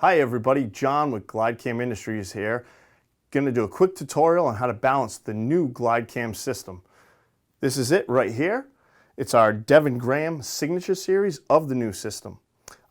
Hi everybody, John with Glidecam Industries here. Going to do a quick tutorial on how to balance the new Glidecam system. This is it right here. It's our Devin Graham signature series of the new system.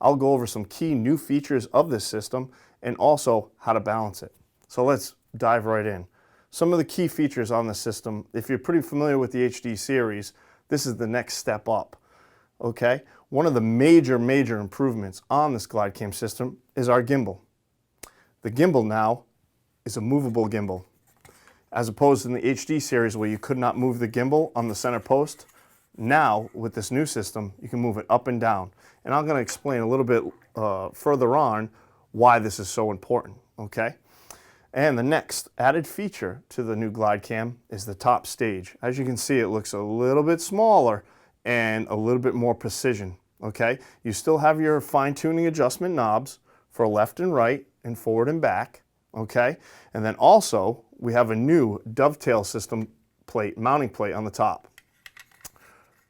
I'll go over some key new features of this system and also how to balance it. So let's dive right in. Some of the key features on the system, if you're pretty familiar with the HD series, this is the next step up. Okay, one of the major improvements on this Glidecam system is our gimbal. The gimbal now is a movable gimbal. As opposed to in the HD series where you could not move the gimbal on the center post, now with this new system you can move it up and down. And I'm going to explain a little bit further on why this is so important. Okay, and the next added feature to the new Glidecam is the top stage. As you can see, it looks a little bit smaller and a little bit more precision. Okay, you still have your fine-tuning adjustment knobs for left and right and forward and back. Okay, and then also we have a new dovetail system plate, mounting plate on the top,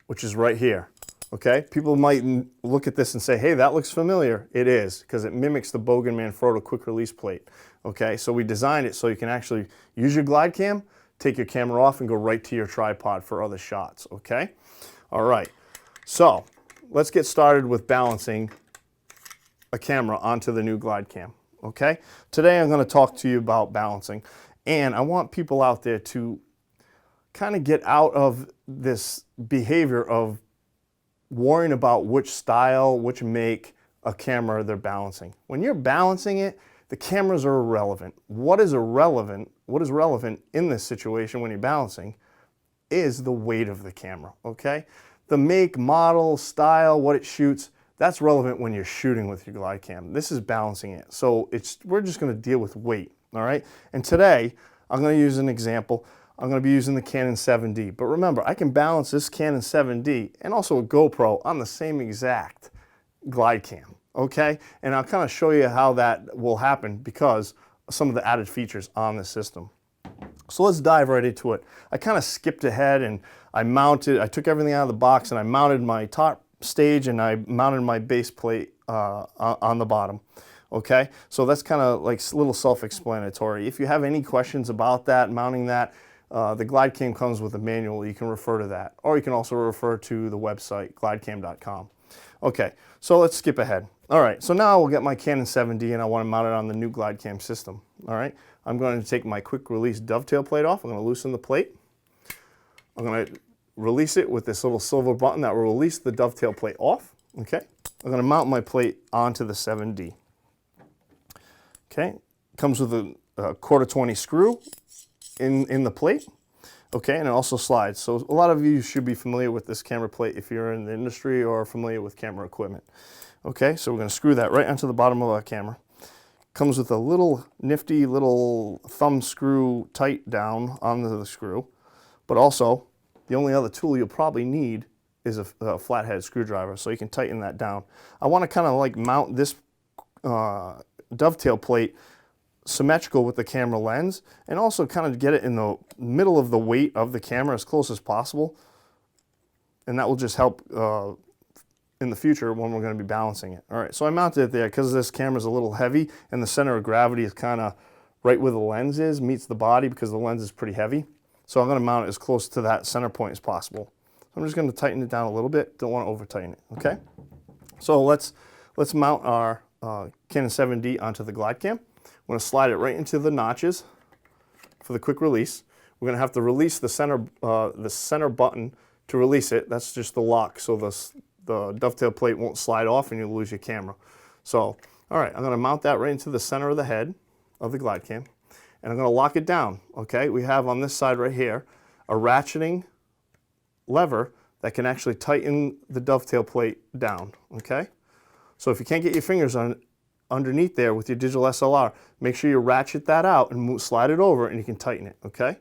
which is right here. Okay, people might look at this and say, hey, that looks familiar. It is, because it mimics the Bogen Manfrotto quick release plate. Okay, so we designed it so you can actually use your Glidecam, take your camera off and go right to your tripod for other shots. Okay, all right, so let's get started with balancing a camera onto the new Glidecam. Okay, today I'm going to talk to you about balancing, and I want people out there to kind of get out of this behavior of worrying about which style, which make a camera they're balancing. When you're balancing it, the cameras are irrelevant. What is relevant in this situation when you're balancing is the weight of the camera. Okay, the make, model, style, what it shoots, that's relevant when you're shooting with your Glidecam. This is balancing it. So we're just going to deal with weight. All right, and today I'm going to use an example. I'm going to be using the Canon 7D, but remember, I can balance this Canon 7D and also a GoPro on the same exact Glidecam. Okay, and I'll kind of show you how that will happen because of some of the added features on the system. So let's dive right into it. I kind of skipped ahead and I took everything out of the box and I mounted my top stage and I mounted my base plate on the bottom. Okay, so that's kind of like a little self-explanatory. If you have any questions about that, mounting that, the Glidecam comes with a manual. You can refer to that, or you can also refer to the website glidecam.com. Okay, so let's skip ahead. All right, so now we'll get my Canon 7D and I want to mount it on the new Glidecam system. All right, I'm going to take my quick release dovetail plate off. I'm going to loosen the plate. I'm going to release it with this little silver button that will release the dovetail plate off. Okay, I'm going to mount my plate onto the 7D. Okay, comes with a 1/4-20 screw in the plate. Okay, and it also slides. So a lot of you should be familiar with this camera plate if you're in the industry or familiar with camera equipment. Okay, so we're going to screw that right onto the bottom of our camera. Comes with a little nifty little thumb screw tight down onto the screw, but also the only other tool you'll probably need is a flathead screwdriver, so you can tighten that down. I want to kind of like mount this dovetail plate symmetrical with the camera lens and also kind of get it in the middle of the weight of the camera as close as possible, and that will just help in the future when we're going to be balancing it. All right, so I mounted it there because this camera is a little heavy and the center of gravity is kind of right where the lens is, meets the body because the lens is pretty heavy. So I'm going to mount it as close to that center point as possible. So I'm just going to tighten it down a little bit. Don't want to over tighten it. Okay, so let's mount our Canon 7D onto the Glidecam. I'm going to slide it right into the notches for the quick release. We're going to have to release the center button to release it. That's just the lock, so the dovetail plate won't slide off and you'll lose your camera. So, all right, I'm going to mount that right into the center of the head of the Glidecam, and I'm going to lock it down. Okay, we have on this side right here a ratcheting lever that can actually tighten the dovetail plate down. Okay, so if you can't get your fingers underneath there with your digital SLR, make sure you ratchet that out and slide it over and you can tighten it. Okay,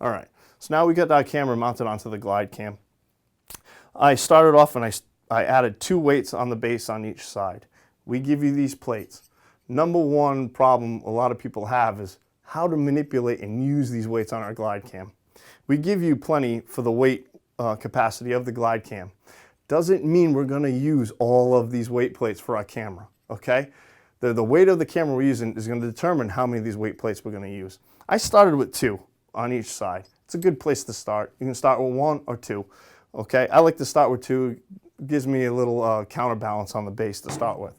all right, so now we got our camera mounted onto the Glidecam. I started off and I added 2 weights on the base on each side. We give you these plates. Number one problem a lot of people have is how to manipulate and use these weights on our Glidecam. We give you plenty for the weight capacity of the Glidecam. Doesn't mean we're going to use all of these weight plates for our camera. Okay, The weight of the camera we're using is going to determine how many of these weight plates we're going to use. I started with 2 on each side. It's a good place to start. You can start with 1 or 2. Okay, I like to start with 2. It gives me a little counterbalance on the base to start with.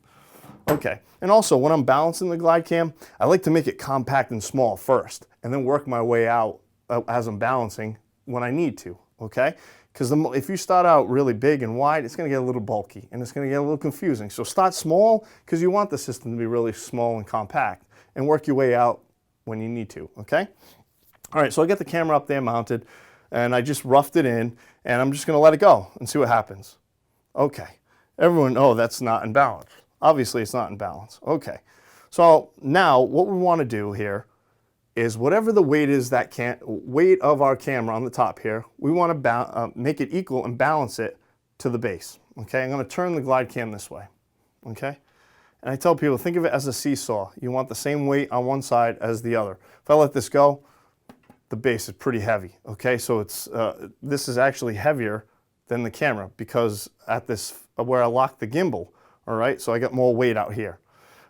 Okay, and also when I'm balancing the Glidecam, I like to make it compact and small first, and then work my way out as I'm balancing when I need to. Okay, because if you start out really big and wide, it's going to get a little bulky and it's going to get a little confusing. So start small because you want the system to be really small and compact, and work your way out when you need to. Okay. All right, so I get the camera up there mounted, and I just roughed it in, and I'm just going to let it go and see what happens. Okay, everyone, oh, that's not in balance. Obviously, it's not in balance. Okay, so now what we want to do here is whatever the weight is, weight of our camera on the top here, we want to make it equal and balance it to the base. Okay, I'm going to turn the Glidecam this way. Okay, and I tell people, think of it as a seesaw. You want the same weight on one side as the other. If I let this go, the base is pretty heavy. Okay, so this is actually heavier than the camera because at this where I lock the gimbal. All right, so I got more weight out here.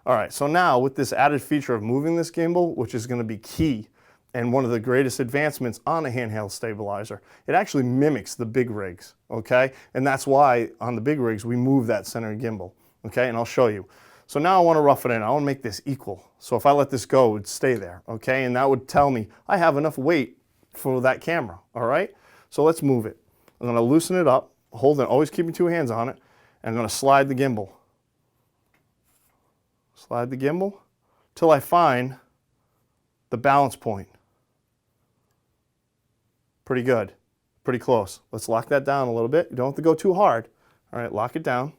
All right, so now with this added feature of moving this gimbal, which is going to be key and one of the greatest advancements on a handheld stabilizer, it actually mimics the big rigs, okay? And that's why on the big rigs we move that center gimbal, okay? And I'll show you. So now I want to rough it in. I want to make this equal. So if I let this go, it would stay there, okay? And that would tell me I have enough weight for that camera, all right? So let's move it. I'm going to loosen it up, hold it, always keeping 2 hands on it, and I'm going to slide the gimbal. Slide the gimbal till I find the balance point. Pretty good, pretty close. Let's lock that down a little bit. You don't have to go too hard. All right, lock it down.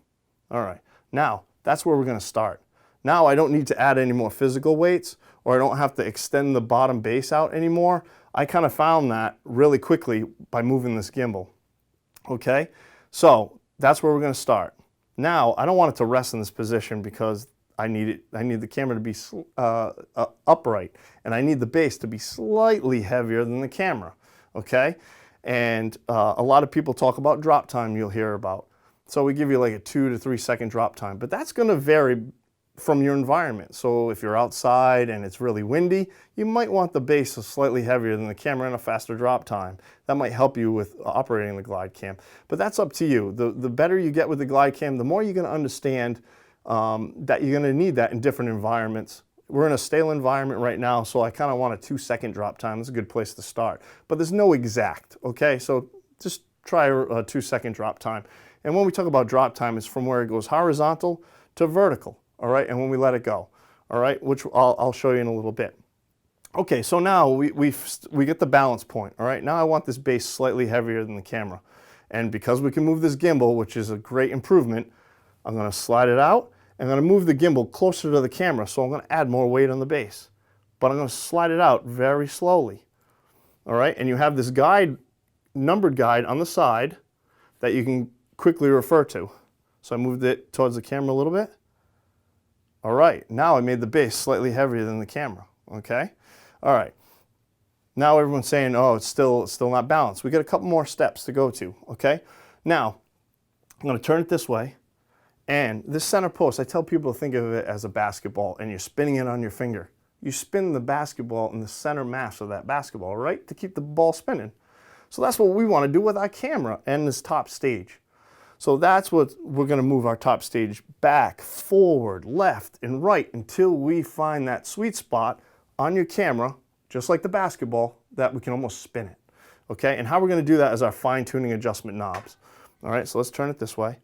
All right, now that's where we're going to start. Now I don't need to add any more physical weights, or I don't have to extend the bottom base out anymore. I kind of found that really quickly by moving this gimbal. Okay, so that's where we're going to start. Now I don't want it to rest in this position because I need the camera to be upright, and I need the base to be slightly heavier than the camera, okay? And a lot of people talk about drop time you'll hear about. So we give you like a 2 to 3 second drop time, but that's going to vary from your environment. So if you're outside and it's really windy, you might want the base slightly heavier than the camera and a faster drop time. That might help you with operating the Glidecam, but that's up to you. The better you get with the Glidecam, the more you're going to understand that you're going to need that in different environments. We're in a stale environment right now, so I kind of want a 2 second drop time. It's a good place to start. But there's no exact, okay? So just try a 2 second drop time. And when we talk about drop time, it's from where it goes horizontal to vertical, all right? And when we let it go, all right? Which I'll show you in a little bit. Okay, so now we get the balance point, all right? Now I want this base slightly heavier than the camera. And because we can move this gimbal, which is a great improvement, I'm going to slide it out. I'm going to move the gimbal closer to the camera, so I'm going to add more weight on the base. But I'm going to slide it out very slowly. All right, and you have this guide, numbered guide on the side that you can quickly refer to. So I moved it towards the camera a little bit. All right, now I made the base slightly heavier than the camera, okay? All right, now everyone's saying, oh, it's still not balanced. We got a couple more steps to go to, okay? Now, I'm going to turn it this way. And this center post, I tell people to think of it as a basketball, and you're spinning it on your finger. You spin the basketball in the center mass of that basketball, right, to keep the ball spinning. So that's what we want to do with our camera and this top stage. So that's what we're going to move our top stage back, forward, left, and right until we find that sweet spot on your camera, just like the basketball, that we can almost spin it. Okay, and how we're going to do that is our fine-tuning adjustment knobs. All right, so let's turn it this way.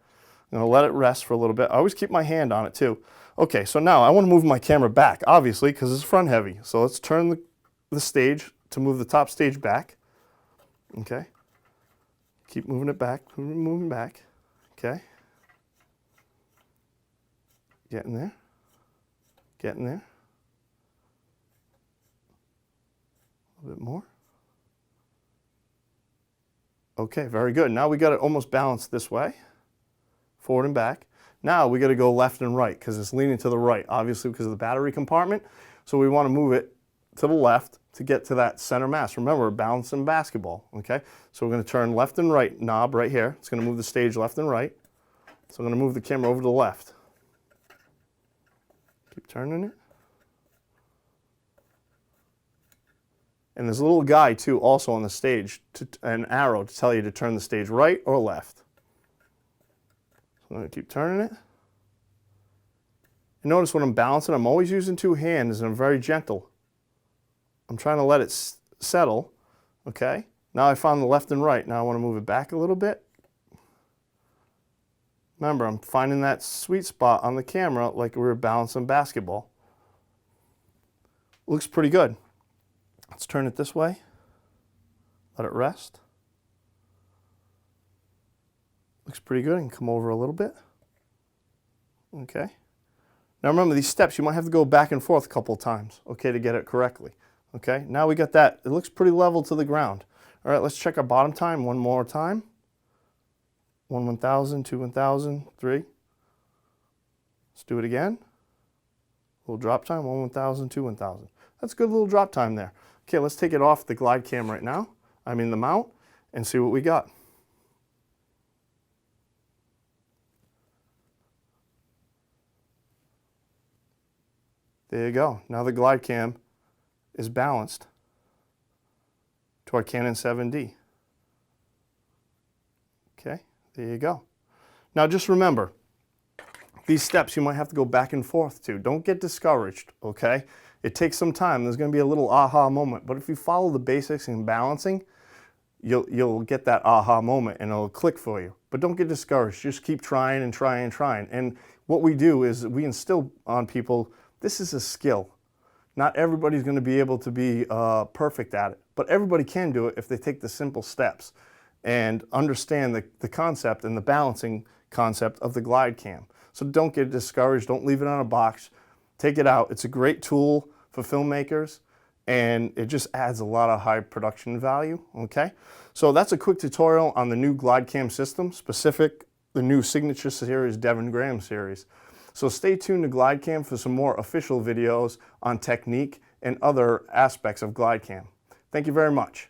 I'm going to let it rest for a little bit. I always keep my hand on it too. Okay, so now I want to move my camera back, obviously, because it's front heavy. So let's turn the stage to move the top stage back. Okay. Keep moving it back, moving back. Okay. Getting there. Getting there. A little bit more. Okay, very good. Now we got it almost balanced this way. Forward and back. Now we got to go left and right because it's leaning to the right, obviously because of the battery compartment. So we want to move it to the left to get to that center mass. Remember, we're balancing basketball, okay? So we're going to turn left and right knob right here. It's going to move the stage left and right. So I'm going to move the camera over to the left. Keep turning it. And there's a little guy too also on the stage, an arrow to tell you to turn the stage right or left. So I'm going to keep turning it. And notice when I'm balancing, I'm always using two hands and I'm very gentle. I'm trying to let it settle, okay? Now I found the left and right. Now I want to move it back a little bit. Remember, I'm finding that sweet spot on the camera like we were balancing basketball. Looks pretty good. Let's turn it this way. Let it rest. Looks pretty good. And come over a little bit. Okay. Now remember, these steps, you might have to go back and forth a couple of times, okay, to get it correctly. Okay, now we got that. It looks pretty level to the ground. All right, let's check our bottom time one more time. 1 1000, 2 1000, 3. Let's do it again. Little drop time, 1 1000, 2 1000. That's a good little drop time there. Okay, let's take it off the Glidecam right now. I mean the mount, and see what we got. There you go. Now the Glidecam is balanced to our Canon 7D. Okay, there you go. Now just remember, these steps you might have to go back and forth to. Don't get discouraged, okay? It takes some time. There's going to be a little aha moment, but if you follow the basics in balancing, you'll get that aha moment and it'll click for you. But don't get discouraged. Just keep trying and trying and trying. And what we do is we instill on people, this is a skill. Not everybody's going to be able to be perfect at it, but everybody can do it if they take the simple steps and understand the concept and the balancing concept of the Glidecam. So don't get discouraged. Don't leave it on a box. Take it out. It's a great tool for filmmakers, and it just adds a lot of high production value, okay? So that's a quick tutorial on the new Glidecam system, specific the new signature series, Devin Graham series. So stay tuned to Glidecam for some more official videos on technique and other aspects of Glidecam. Thank you very much.